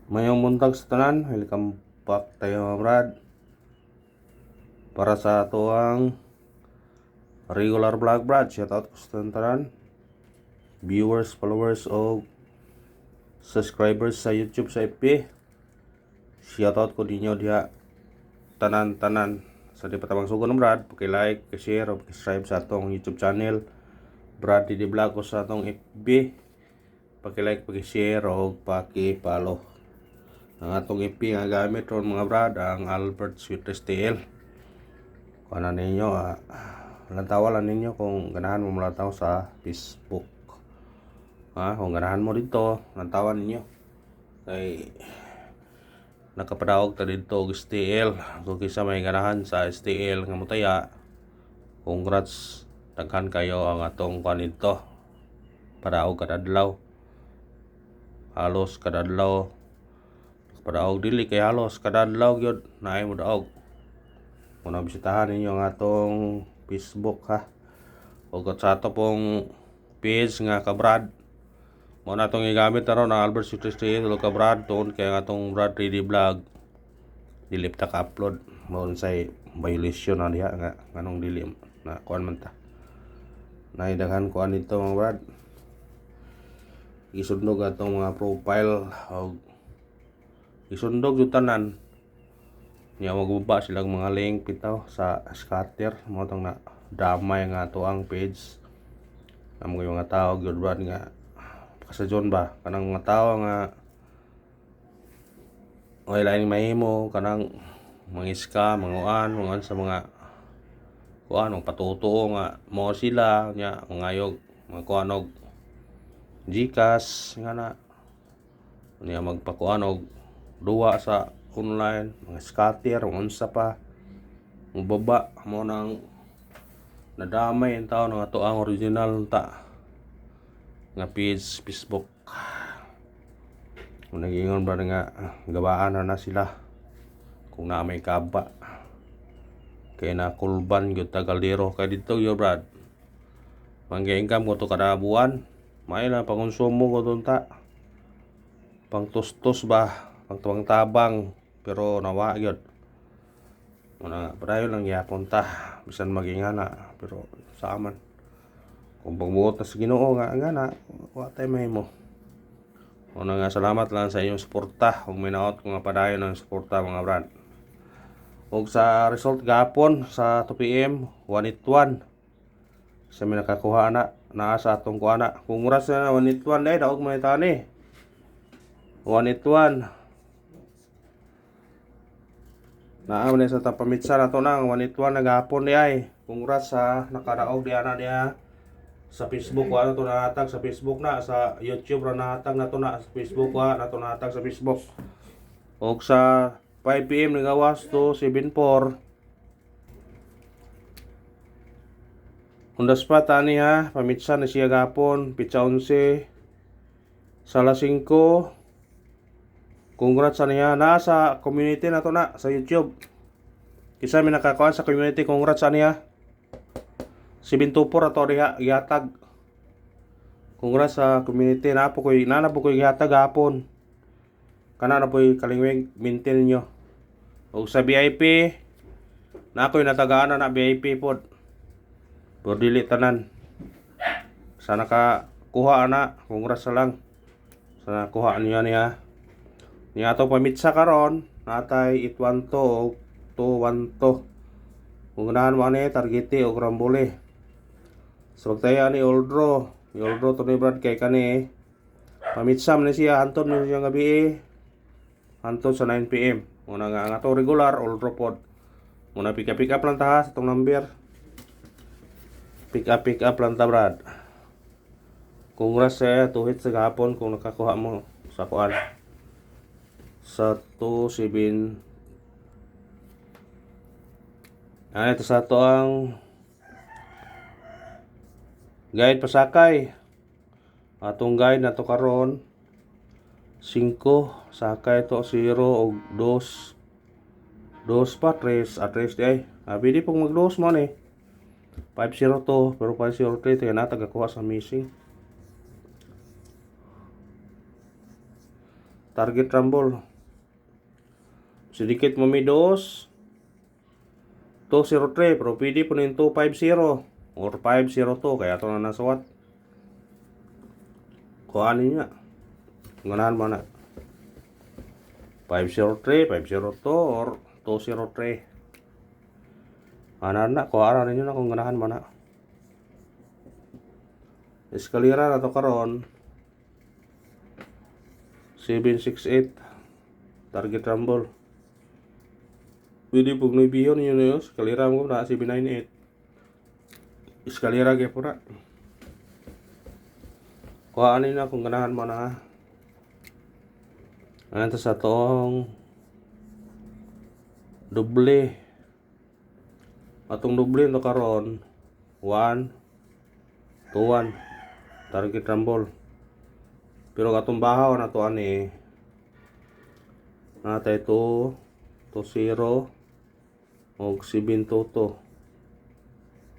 Mayong buntag sa tanan, welcome back tayo mga brad. Para sa tuang regular vlog brad, shout out ko sa tanan, viewers, followers o subscribers sa YouTube sa FB. Shout out ko ninyo diha tanan-tanan sa di patabang sugon brad, paki-like, paki-share o paki-subscribe sa atong YouTube channel. Brad di vlog ko sa atong FB. Paki-like, paki-share o paki-follow. Ang atong FB nga gamit ron mga brad, ang Albert Sweetest TL. Kung ano ninyo, lantawalan ninyo kung ganahan mo malataw sa Facebook. Kung ganahan mo dito, lantawan ninyo. Kay nakapadawag ta dito og STL. Kung kisa may ganahan sa STL nga mutaya, congrats, daghan kayo ang atong kuan dito. Padaog kadadlaw. Halos kadadlaw. Padaog dili kay halos kadadlaw gyud naay mo daog. Kung bisitahan ninyo ang atong Facebook o sa ato pong page nga kabrad, mo na itong igamit na ron ang Albert Sweetest TL kabrad tuon kay ang atong Brad Ready Vlog dili ta ka-upload mo say violation na diha nga nganong dili na kuan man ta naidaghan kuan dito mga brad. Isundog atong mga profile o isundog yung tanan niya magbaba silang mga link bitaw sa scatter mo tong na damay nga to ang page amo yung mga tao gyud brad nga kasadyon ba kanang mga tao nga wala lain mahimo kanang mga scam manguan sa mga kuan og patutuo nga mo sila nya mangayog mga kuan og GCash nga na niya magpakuan og duwa sa online mga scatter unsa pa mubaba mo nang nadamay ang tao nga to ang original ta nga page Facebook. Kung nagingon ba nga gabaan na sila kung na may kaba kay na kulban gyud tagalero kay dito yo brad mangga-income ko to kada buwan may lang pangonsumo ko ton ta pang tustos ba pang tabang pero nawa gyud muna padayon lang yapon ta bisan magingana pero sa aman kung pagbuot na sa Ginoo nga na wa tay mahimo. Una nga salamat lang sa inyong suporta ug minaot ko nga padayon ang suporta mga brad. Ug sa result gapon sa 2 PM 181 sa may nakakuha na naa sa atong kuana. Congrats na 181 dai daog man tani 181 naa man sa tapamitsa na to nang 181 nagapon di ay. Congrats sa nakadaog di ana diha sa Facebook wa to nahatag sa Facebook na sa YouTube ra nahatag na to na sa Facebook wa na to nahatag sa Facebook. Og sa 5 PM nagawas to 74 on the spot ani pamitsa na siya gapon pitsa 11 sala 5. Congrats niya na sa community na to na sa YouTube. Kisa may nakakuha sa community, congrats niya. 724 ato diha gihatag. Congrats sa community na po koy gihatag gapon. Kana na po'y kalingwing maintain niyo. O sa VIP na ako'y natagaan na VIP pod. Pero dili tanan. Sa nakakuha na, congrats lang. Sa nakuha niya. Niya ato pamitsa karon natay 812 o 212. Kung ganahan mo ani targeti o grambole. So pagtaya ni Oldro to ni Brad kay kani pamitsa man siya hantod man siya gabi hantod sa 9 PM. Muna nga ato regular Oldro pod. Muna pick up lang ta sa tong number. Pick up lang ta Brad. Congrats sa tuhit sa gahapon kung nakakuha mo sa kuan sa 27. Ito sa to ang guide pasakay. Atong guide na to karon 5 sakay to 0 og 2 pa 3 di ay pwede pong mag-2 mo ni 502 pero 503 ito yan natagakuha sa missing target rumble. Sedikit mamidos 203 pero pwede po ng 250 or 502 kaya ito na nasawat. Kuhanin niya. Ganahan mo na. 503, 502 or 203. Anan na, kuhanan ninyo na kung ganahan mo na. Eskalera na to karon 768 target rumble. Pwede pong naibiyon yun yun. Eskalera mo na 798. Eskalera kaya po na. Kuhaan na kung ganahan mo na. Ano sa tong doble. Atong doble ito karon 1, 2, 1 target rumble. Pero katong bahaw na to ani natay 2, 0 og 722.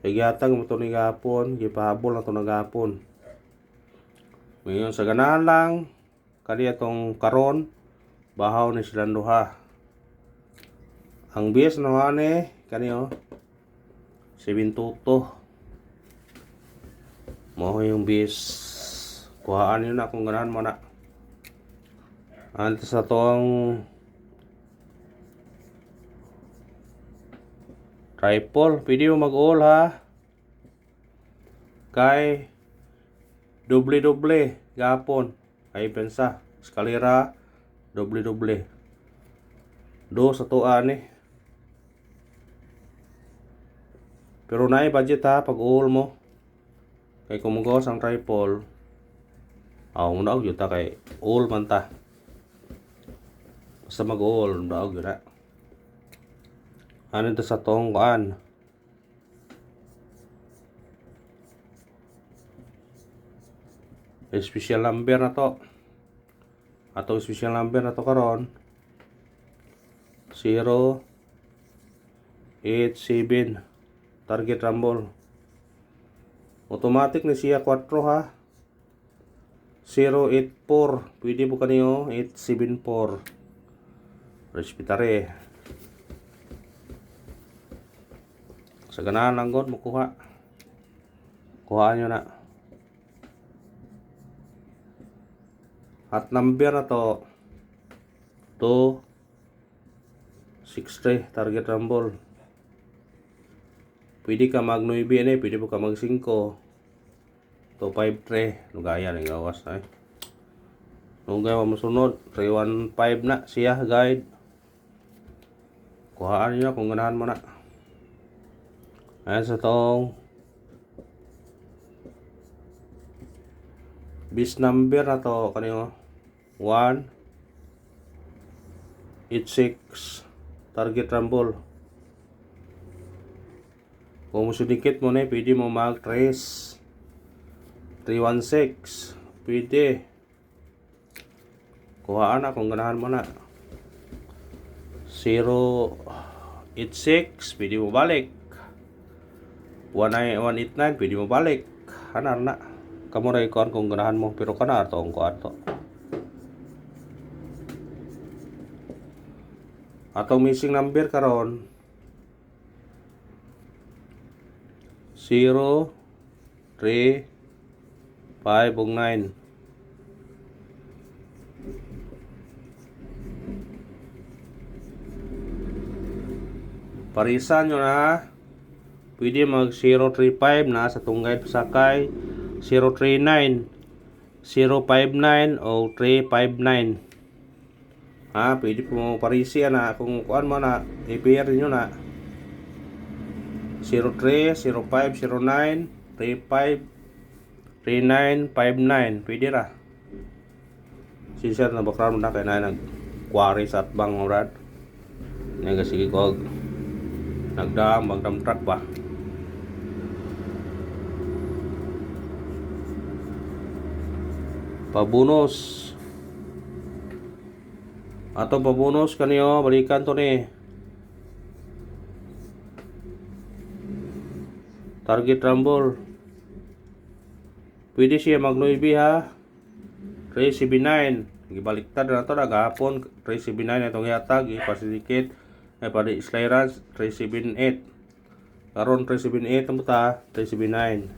Igyatag mo to ni gapon, gipahabol na to na gapon. Ngayon sa ganahan lang kani atong karon bahaw ni silang duha. Ang base na ani kani 722. Mo yung base. Kuhaan yun na kung ganahan mo na. Antes sa tong triple, pwede mo mag-all ha. Kay doble-doble gapon. Ay pensa, eskalera doble-doble. Do sa tuan eh. Pero naay budget ha pag all mo. Kay kung magawas ang triple, naog yun ta kay all man ta. Basta mag-all, naog yun na. Ano ito sa tong kuan? Special number na to. Atong special number na to karon 087 target rumble. Automatic na siya 4 ha. 084 pwede po kaniyo 874. Respetare. Sa ganahan lang god makuha. Kuhaan nyo na. At number na to 263 target rumble. Pwede ka mag 9 pwede po ka mag 5 253 lugaya ng gawas na lugay mo sunod 315 na siya guide. Kuhaan nyo kung ganahan mo na. Ayan sa tong bis number na to kanyo 186 target rumble. Kung musudikit mo na pwede mo mag 316 pwede. Kuhaan na kung ganahan mo na. 086 pwede mo balik. 189 pwede mo balik. Hanar na. Kamu ray kuan kung ganahan mo pero kanar to ang kuan to. Atong missing number karon 0 3 5 ug 9. Parisan nyo na. Pwede mag 035 na sa tunggay pasakay 039 059 o 359. Pwede po mo parisi na kung kuan mo na i-pair nyo na 03 05 09 35 39 59 pwede ra. Sinsya na background na kay na nag-quarry sa atbang murad. Nga sige ko nagdam magdam truck ba. Pabonus. Ato pabonus kaniyo balikan to ni. Target rumble. Pwede siya mag 9 ha. 379 Gibaliktad na to gahapon 379 itong gihatag ipasidikit ay padi clearance 378. Karon 378 ang buta 379.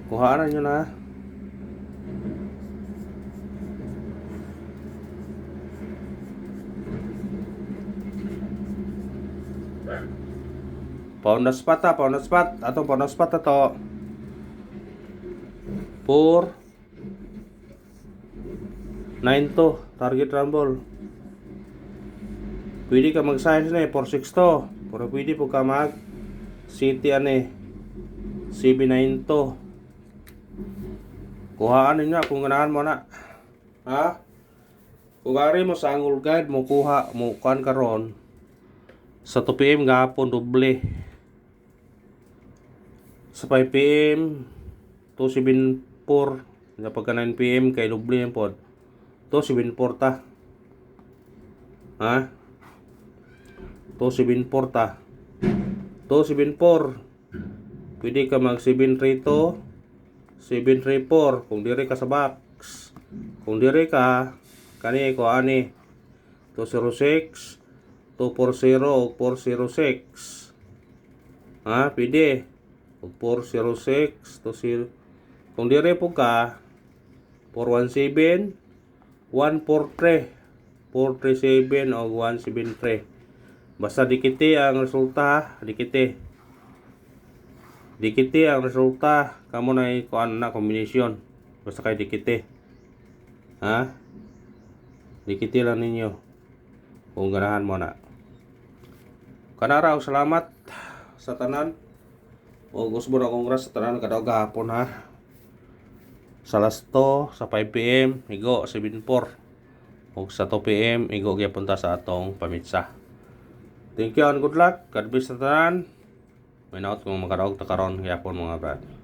Kuhaan nyo na. Pound na spot ha, pound na spot. Atong pound na spot na to. 492 target rumble. Pwede ka mag-size na 462. Pero pwede po ka mag city ane 792. Kuhaan ninyo kung ganahan mo na. Ha? Kung ari mo sa angle guide mo kuha mo kan karon sa 2 PM gahapon doble. Sa 5 PM 274 na pagka 9 PM kay doble yan pod 274 ta. Ha? 274 ta. 274 pwede ka mag 732 734 kung dire ka sa box. Kung dire ka kani ko ani 206 240 o 406. Ha, pwede. O 406 20. Kung dire po ka 417 143 437 o 173. Basta dikiti ang resulta, dikiti. Dikiti ang resulta, kamo na kuan na kombinasyon. Basta kay dikiti. Ha? Dikiti lang ninyo. Kung ganahan mo na. Kanara og salamat sa tanan. O gusto mo na kongres sa tanan kadaog gahapon ha. Sa lasto sa 5 PM igo 74. O sa 2 PM igo gyapon ta sa atong pamitsa. Thank you and good luck. God bless sa tanan. May naot kung makaraog ta karon gyapon mga brad.